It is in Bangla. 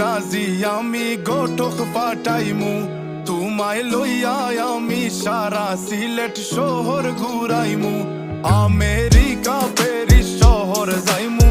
রাজি আমি গোটক পাঠাইমু তোমায় লইয়া আমি সারা সিলেট শহর ঘুরাইমু আমেরিকা প্যারিস শহর যাইমু